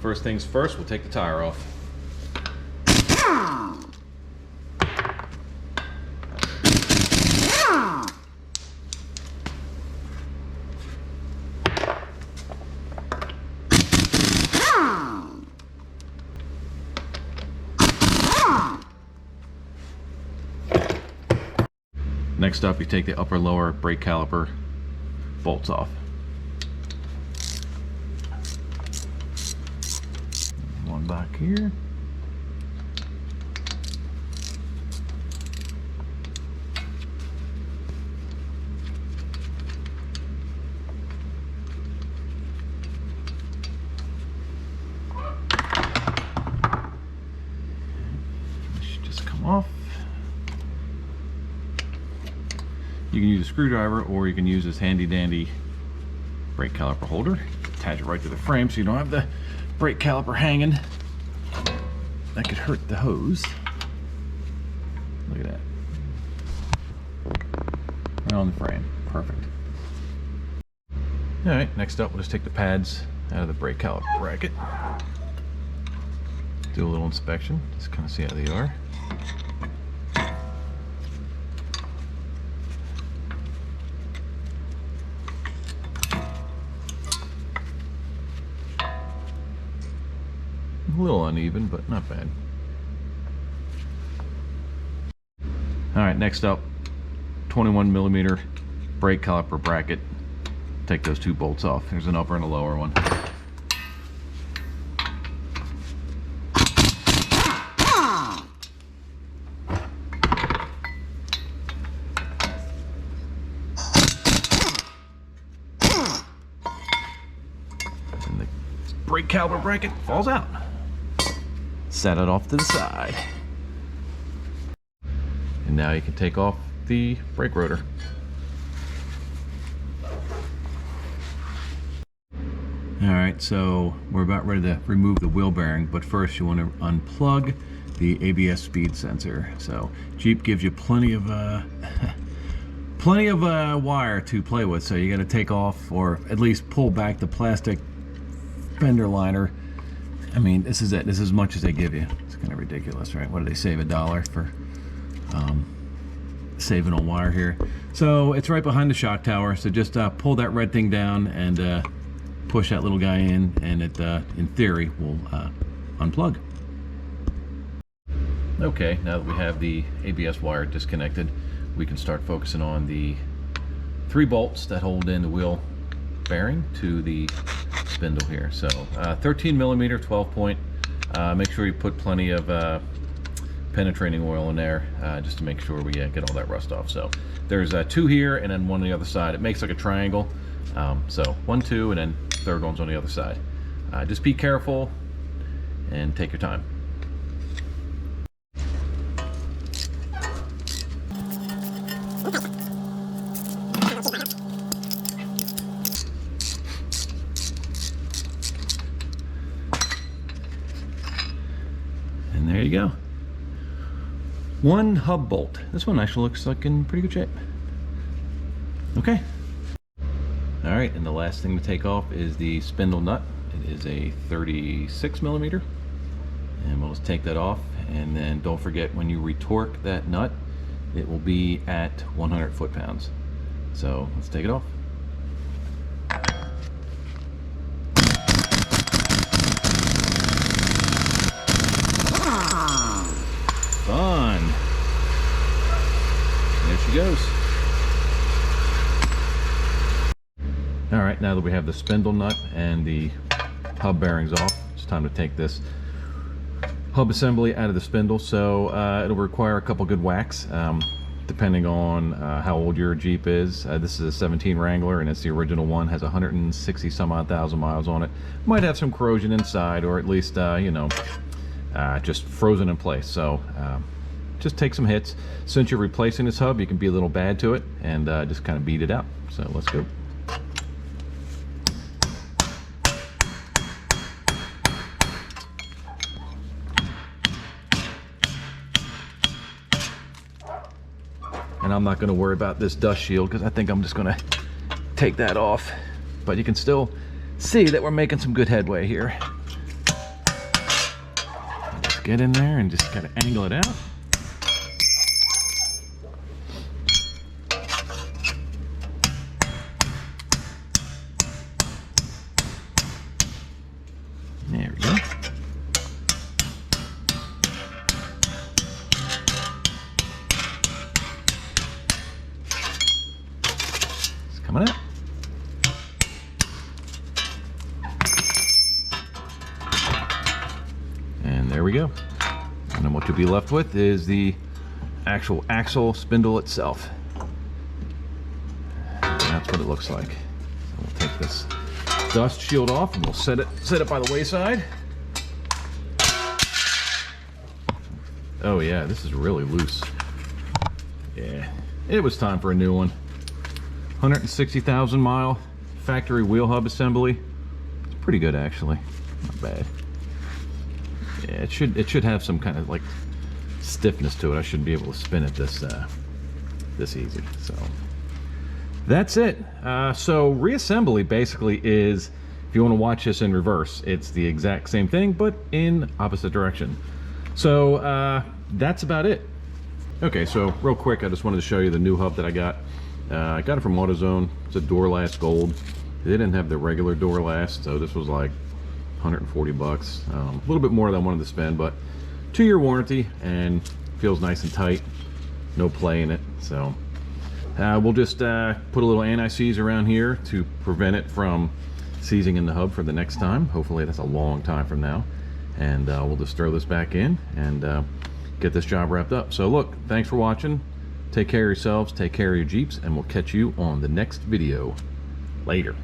First things first, we'll take the tire off. Next up, you take the upper lower brake caliper bolts off. One back here. This should just come off. You can use a screwdriver, or you can use this handy dandy brake caliper holder. Attach it right to the frame so you don't have the brake caliper hanging. That could hurt the hose. Look at that. Right on the frame. Perfect. Alright, next up we'll just take the pads out of the brake caliper bracket. Do a little inspection, just kind of see how they are. A little uneven, but not bad. Alright, next up, 21mm brake caliper bracket. Take those two bolts off. There's an upper and a lower one. And the brake caliper bracket falls out. Set it off to the side. And now you can take off the brake rotor. Alright, so we're about ready to remove the wheel bearing, but first you want to unplug the ABS speed sensor. So Jeep gives you plenty of wire to play with, so you got to take off, or at least pull back the plastic fender liner. I mean, this is it. This is as much as they give you. It's kind of ridiculous, right? What do they save, $1 for saving on wire here? So it's right behind the shock tower. So just pull that red thing down and push that little guy in, and it, in theory, will unplug. Okay, now that we have the ABS wire disconnected, we can start focusing on the 3 bolts that hold in the wheel bearing to the spindle here. So 13mm 12-point. Make sure you put plenty of penetrating oil in there, just to make sure we get all that rust off. So there's 2 here and then 1 on the other side. It makes like a triangle. So 1, 2, and then third one's on the other side. Just be careful and take your time. And there you go. 1 hub bolt. This one actually looks like in pretty good shape. Okay. Alright, and the last thing to take off is the spindle nut. It is a 36mm. And we'll just take that off, and then don't forget, when you retorque that nut, it will be at 100 foot-pounds. So let's take it off. Fun! There she goes. Alright, now that we have the spindle nut and the hub bearings off, it's time to take this hub assembly out of the spindle. So it'll require a couple good whacks, depending on how old your Jeep is. This is a 17 Wrangler, and it's the original one. Has 160 some odd thousand miles on it. Might have some corrosion inside, or at least you know, just frozen in place. So just take some hits. Since you're replacing this hub, you can be a little bad to it and just kind of beat it out. So let's go. And I'm not going to worry about this dust shield, because I think I'm just going to take that off. But you can still see that we're making some good headway here. get in there and just kind of angle it out. There we go. It's coming out. And there we go. And then what you'll be left with is the actual axle spindle itself. And that's what it looks like. So we'll take this dust shield off and we'll set it by the wayside. Oh yeah, this is really loose. Yeah, it was time for a new one. 160,000 mile factory wheel hub assembly. It's pretty good actually, not bad. Yeah, it should have some kind of like stiffness to it. I should be able to spin it this easy. So that's it. So reassembly basically is, if you want to watch this in reverse, it's the exact same thing but in opposite direction. So that's about it. Okay, so real quick, I just wanted to show you the new hub that I got. I got it from AutoZone. It's a door last gold. They didn't have the regular door last, so this was like 140 bucks. A little bit more than I wanted to spend, but 2-year warranty and feels nice and tight. No play in it. So we'll just put a little anti-seize around here to prevent it from seizing in the hub for the next time. Hopefully that's a long time from now. And we'll just throw this back in and get this job wrapped up. So look, thanks for watching. Take care of yourselves, take care of your Jeeps, and we'll catch you on the next video. Later.